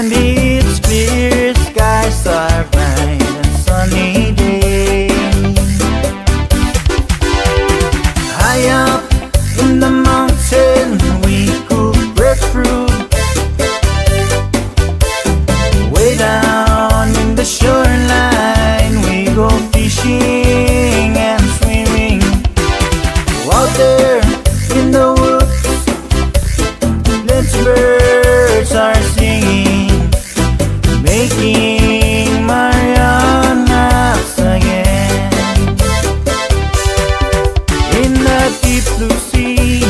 and it's clear skies are bright and sunny day. High up in the mountain we cook breadfruit. Way down in the shoreline we go fishing and swimming. Out there in the woods, let's birds are singing, making Marianas again. In the deep blue sea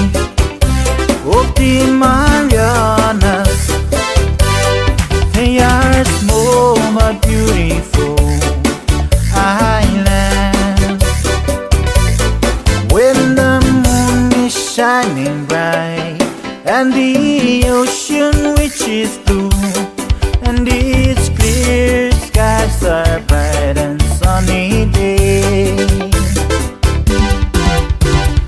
of the Marianas, they are small but beautiful islands. When the moon is shining bright and the ocean which is blue,